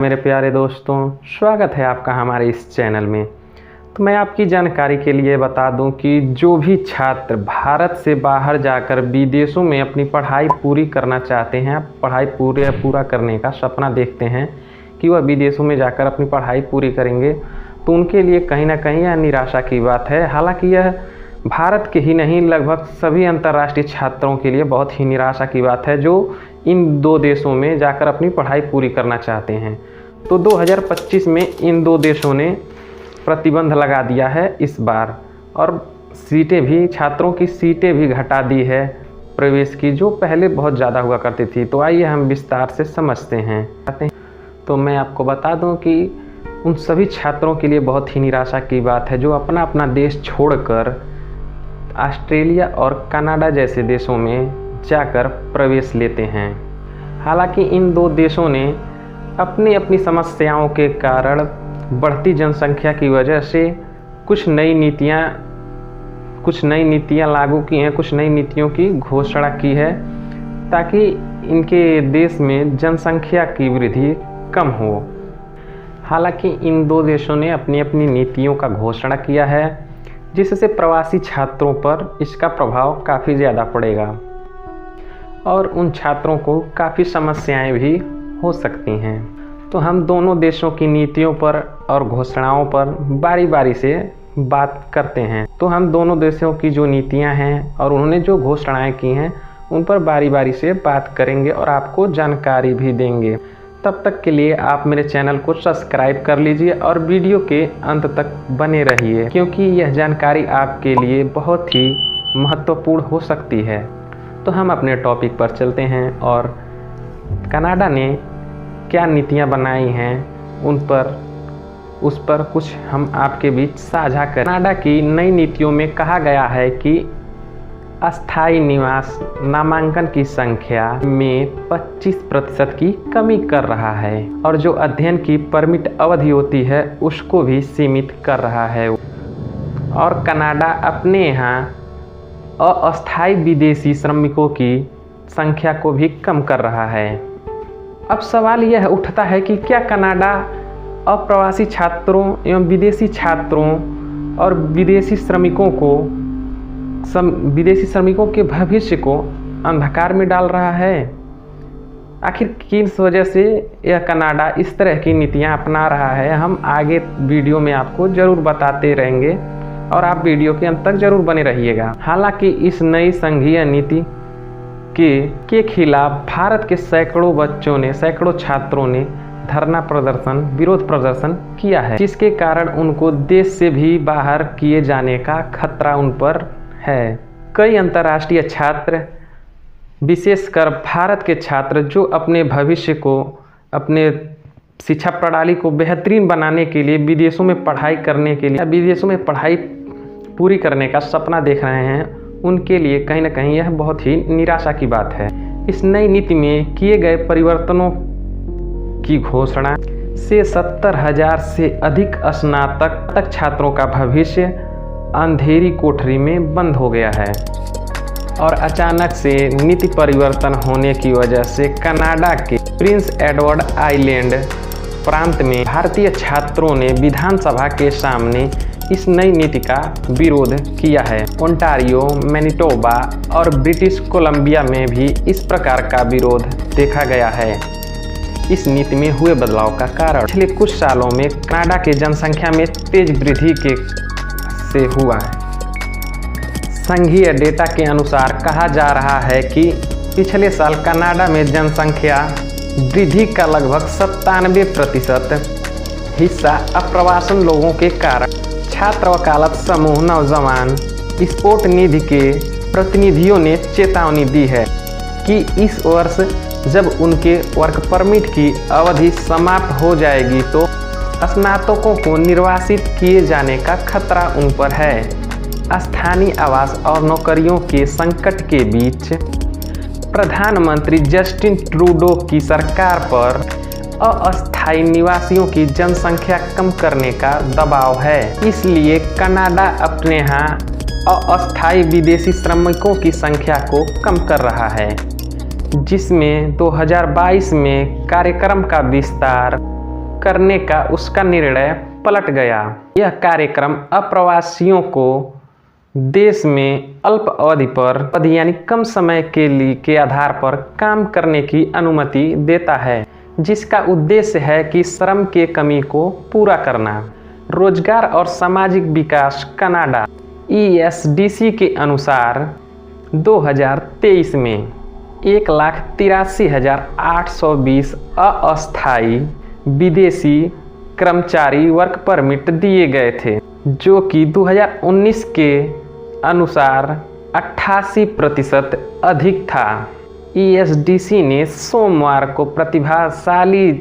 मेरे प्यारे दोस्तों, स्वागत है आपका हमारे इस चैनल में। तो मैं आपकी जानकारी के लिए बता दूं कि जो भी छात्र भारत से बाहर जाकर विदेशों में अपनी पढ़ाई पूरी करना चाहते हैं, पढ़ाई पूरा करने का सपना देखते हैं कि वह विदेशों में जाकर अपनी पढ़ाई पूरी करेंगे, तो उनके लिए कहीं ना कहीं यह निराशा की बात है। हालांकि यह भारत के ही नहीं, लगभग सभी अंतर्राष्ट्रीय छात्रों के लिए बहुत ही निराशा की बात है जो इन दो देशों में जाकर अपनी पढ़ाई पूरी करना चाहते हैं। तो 2025 में इन दो देशों ने प्रतिबंध लगा दिया है इस बार, और सीटें भी, छात्रों की सीटें भी घटा दी है प्रवेश की, जो पहले बहुत ज़्यादा हुआ करती थी। तो आइए हम विस्तार से समझते हैं। तो मैं आपको बता दूं कि उन सभी छात्रों के लिए बहुत ही निराशा की बात है जो अपना अपना देश छोड़कर ऑस्ट्रेलिया और कनाडा जैसे देशों में जाकर प्रवेश लेते हैं। हालांकि इन दो देशों ने अपनी अपनी समस्याओं के कारण, बढ़ती जनसंख्या की वजह से कुछ नई नीतियां लागू की हैं, कुछ नई नीतियों की घोषणा की है ताकि इनके देश में जनसंख्या की वृद्धि कम हो। हालांकि इन दो देशों ने अपनी अपनी नीतियों का घोषणा किया है जिससे प्रवासी छात्रों पर इसका प्रभाव काफ़ी ज़्यादा पड़ेगा और उन छात्रों को काफ़ी समस्याएं भी हो सकती हैं। तो हम दोनों देशों की नीतियों पर और घोषणाओं पर बारी बारी से बात करते हैं। तो हम दोनों देशों की जो नीतियां हैं और उन्होंने जो घोषणाएं की हैं उन पर बारी बारी से बात करेंगे और आपको जानकारी भी देंगे। तब तक के लिए आप मेरे चैनल को सब्सक्राइब कर लीजिए और वीडियो के अंत तक बने रहिए, क्योंकि यह जानकारी आपके लिए बहुत ही महत्वपूर्ण हो सकती है। तो हम अपने टॉपिक पर चलते हैं और कनाडा ने क्या नीतियां बनाई हैं उस पर कुछ हम आपके बीच साझा करें। कनाडा की नई नीतियों में कहा गया है कि अस्थायी निवास नामांकन की संख्या में 25% की कमी कर रहा है और जो अध्ययन की परमिट अवधि होती है उसको भी सीमित कर रहा है। और कनाडा अपने यहाँ अस्थायी विदेशी श्रमिकों की संख्या को भी कम कर रहा है। अब सवाल यह उठता है कि क्या कनाडा अप्रवासी छात्रों एवं विदेशी छात्रों और विदेशी श्रमिकों के भविष्य को अंधकार में डाल रहा है? आखिर किस वजह से यह कनाडा इस तरह की नीतियां अपना रहा है, हम आगे वीडियो में आपको ज़रूर बताते रहेंगे और आप वीडियो के अंत तक जरूर बने रहिएगा। हालांकि इस नई संघीय नीति के खिलाफ भारत के सैकड़ों छात्रों ने धरना प्रदर्शन, विरोध प्रदर्शन किया है, जिसके कारण उनको देश से भी बाहर किए जाने का खतरा उन पर है। कई अंतर्राष्ट्रीय छात्र, विशेषकर भारत के छात्र जो अपने भविष्य को, अपने शिक्षा प्रणाली को बेहतरीन बनाने के लिए विदेशों में पढ़ाई करने के लिए, विदेशों में पढ़ाई पूरी करने का सपना देख रहे हैं, उनके लिए कहीं ना कहीं यह बहुत ही निराशा की बात है। इस नई नीति में किए गए परिवर्तनों की घोषणा से 70,000 से अधिक स्नातक छात्रों का भविष्य अंधेरी कोठरी में बंद हो गया है। और अचानक से नीति परिवर्तन होने की वजह से कनाडा के प्रिंस एडवर्ड आइलैंड प्रांत में भारतीय छात्रों ने विधानसभा के सामने इस नई नीति का विरोध किया है। ओंटारियो, मैनिटोबा और ब्रिटिश कोलंबिया में भी इस प्रकार का विरोध देखा गया है। इस नीति में हुए बदलाव का कारण पिछले कुछ सालों में कनाडा की जनसंख्या में तेज वृद्धि से हुआ है। संघीय डेटा के अनुसार कहा जा रहा है कि पिछले साल कनाडा में जनसंख्या वृद्धि का लगभग 97% हिस्सा अप्रवासन लोगों के कारण। छात्र वकालत समूह नौजवान स्पोर्ट निधि के प्रतिनिधियों ने चेतावनी दी है कि इस वर्ष जब उनके वर्क परमिट की अवधि समाप्त हो जाएगी तो स्नातकों को निर्वासित किए जाने का खतरा उन पर है। स्थानीय आवास और नौकरियों के संकट के बीच प्रधानमंत्री जस्टिन ट्रूडो की सरकार पर अस्थायी निवासियों की जनसंख्या कम करने का दबाव है। इसलिए कनाडा अपने यहाँ अस्थायी विदेशी श्रमिकों की संख्या को कम कर रहा है, जिसमें 2022 में कार्यक्रम का विस्तार करने का उसका निर्णय पलट गया। यह कार्यक्रम अप्रवासियों को देश में अल्प अवधि पर यानी कम समय के आधार पर काम करने की अनुमति देता है, जिसका उद्देश्य है कि श्रम के कमी को पूरा करना। रोजगार और सामाजिक विकास कनाडा ESDC के अनुसार 2023 में 1,83,820 अस्थायी विदेशी कर्मचारी वर्क परमिट दिए गए थे, जो कि 2019 के अनुसार 88% अधिक था। ESDC ने सोमवार को प्रतिभाशाली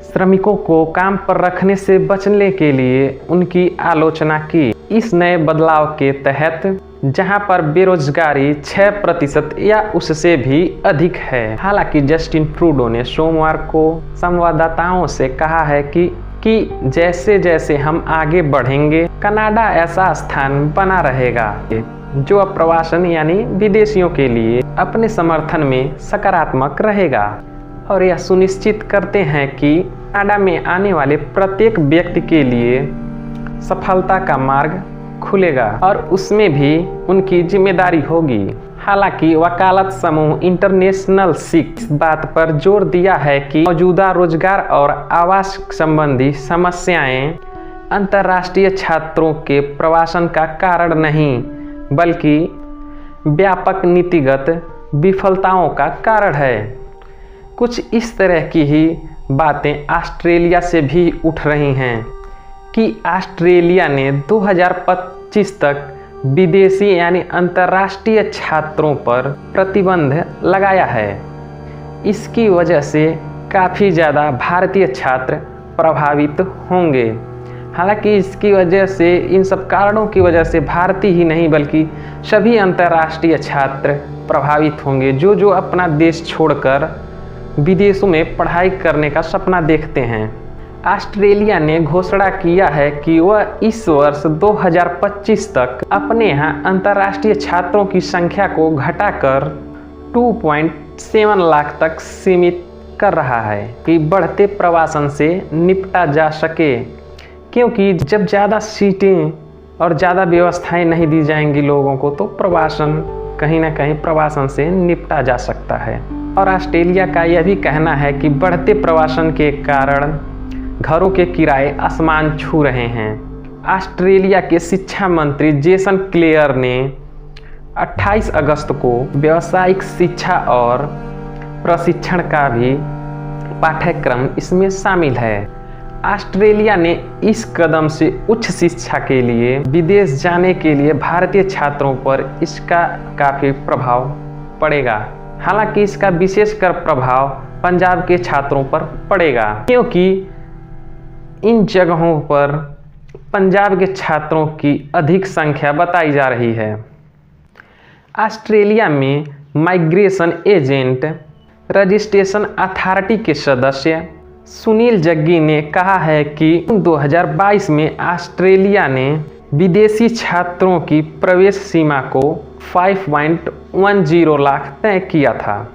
श्रमिकों को काम पर रखने से बचने के लिए उनकी आलोचना की। इस नए बदलाव के तहत जहां पर बेरोजगारी 6% या उससे भी अधिक है। हालांकि जस्टिन ट्रूडो ने सोमवार को संवाददाताओं से कहा है कि जैसे जैसे हम आगे बढ़ेंगे, कनाडा ऐसा स्थान बना रहेगा जो अप्रवासन यानी विदेशियों के लिए अपने समर्थन में सकारात्मक रहेगा और यह सुनिश्चित करते हैं कि कनाडा में आने वाले प्रत्येक व्यक्ति के लिए सफलता का मार्ग खुलेगा और उसमें भी उनकी जिम्मेदारी होगी। हालांकि वकालत समूह इंटरनेशनल सिख इस बात पर जोर दिया है कि मौजूदा रोजगार और आवास संबंधी समस्याएं अंतर्राष्ट्रीय छात्रों के प्रवासन का कारण नहीं, बल्कि व्यापक नीतिगत विफलताओं का कारण है। कुछ इस तरह की ही बातें ऑस्ट्रेलिया से भी उठ रही हैं कि ऑस्ट्रेलिया ने 2025 तक विदेशी यानी अंतर्राष्ट्रीय छात्रों पर प्रतिबंध लगाया है। इसकी वजह से काफ़ी ज़्यादा भारतीय छात्र प्रभावित होंगे। हालांकि इसकी वजह से, इन सब कारणों की वजह से भारतीय ही नहीं बल्कि सभी अंतर्राष्ट्रीय छात्र प्रभावित होंगे जो अपना देश छोड़कर विदेशों में पढ़ाई करने का सपना देखते हैं। ऑस्ट्रेलिया ने घोषणा किया है कि वह इस वर्ष 2025 तक अपने यहाँ अंतर्राष्ट्रीय छात्रों की संख्या को घटाकर 2.7 लाख तक सीमित कर रहा है कि बढ़ते प्रवासन से निपटा जा सके, क्योंकि जब ज़्यादा सीटें और ज़्यादा व्यवस्थाएं नहीं दी जाएंगी लोगों को, तो प्रवासन कहीं ना कहीं प्रवासन से निपटा जा सकता है। और ऑस्ट्रेलिया का यह भी कहना है कि बढ़ते प्रवासन के कारण घरों के किराए आसमान छू रहे हैं। ऑस्ट्रेलिया के शिक्षा मंत्री जेसन क्लेयर ने 28 अगस्त को व्यावसायिक शिक्षा और प्रशिक्षण का भी पाठ्यक्रम इसमें शामिल है। ऑस्ट्रेलिया ने इस कदम से उच्च शिक्षा के लिए विदेश जाने के लिए भारतीय छात्रों पर इसका काफ़ी प्रभाव पड़ेगा। हालांकि इसका विशेषकर प्रभाव पंजाब के छात्रों पर पड़ेगा, क्योंकि इन जगहों पर पंजाब के छात्रों की अधिक संख्या बताई जा रही है। ऑस्ट्रेलिया में माइग्रेशन एजेंट रजिस्ट्रेशन अथॉरिटी के सदस्य सुनील जग्गी ने कहा है कि 2022 में ऑस्ट्रेलिया ने विदेशी छात्रों की प्रवेश सीमा को 5.10 लाख तय किया था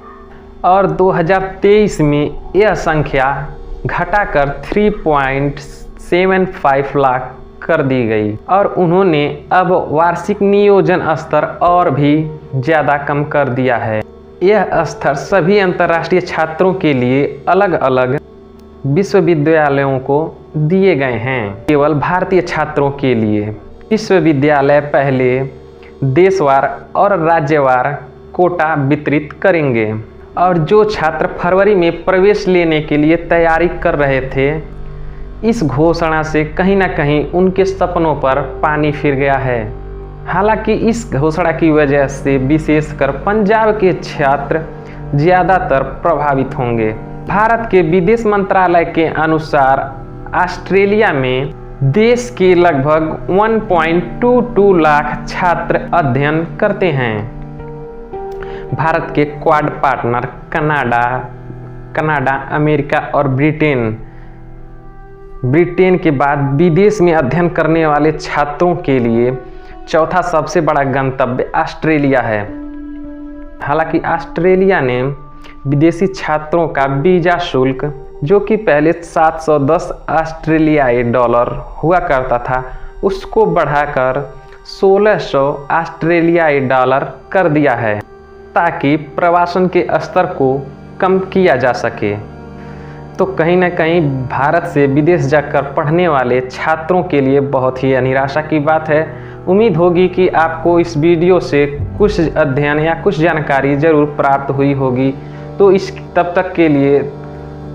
और 2023 में यह संख्या घटाकर 3.75 लाख कर दी गई और उन्होंने अब वार्षिक नियोजन स्तर और भी ज़्यादा कम कर दिया है। यह स्तर सभी अंतर्राष्ट्रीय छात्रों के लिए अलग अलग विश्वविद्यालयों को दिए गए हैं। केवल भारतीय छात्रों के लिए विश्वविद्यालय पहले देशवार और राज्यवार कोटा वितरित करेंगे और जो छात्र फरवरी में प्रवेश लेने के लिए तैयारी कर रहे थे, इस घोषणा से कहीं ना कहीं उनके सपनों पर पानी फिर गया है। हालांकि इस घोषणा की वजह से विशेषकर पंजाब के छात्र ज़्यादातर प्रभावित होंगे। भारत के विदेश मंत्रालय के अनुसार ऑस्ट्रेलिया में देश के लगभग 1.22 लाख छात्र अध्ययन करते हैं। भारत के क्वाड पार्टनर कनाडा, अमेरिका और ब्रिटेन के बाद विदेश में अध्ययन करने वाले छात्रों के लिए चौथा सबसे बड़ा गंतव्य ऑस्ट्रेलिया है। हालांकि ऑस्ट्रेलिया ने विदेशी छात्रों का वीज़ा शुल्क जो कि पहले 710 ऑस्ट्रेलियाई डॉलर हुआ करता था, उसको बढ़ाकर 1600 ऑस्ट्रेलियाई डॉलर कर दिया है, ताकि प्रवासन के स्तर को कम किया जा सके। तो कहीं ना कहीं भारत से विदेश जाकर पढ़ने वाले छात्रों के लिए बहुत ही निराशा की बात है। उम्मीद होगी कि आपको इस वीडियो से कुछ अध्ययन या कुछ जानकारी ज़रूर प्राप्त हुई होगी। तो तब तक के लिए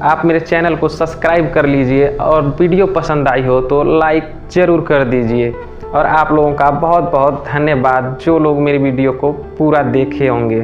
आप मेरे चैनल को सब्सक्राइब कर लीजिए, और वीडियो पसंद आई हो तो लाइक ज़रूर कर दीजिए। और आप लोगों का बहुत बहुत धन्यवाद जो लोग मेरी वीडियो को पूरा देखे होंगे।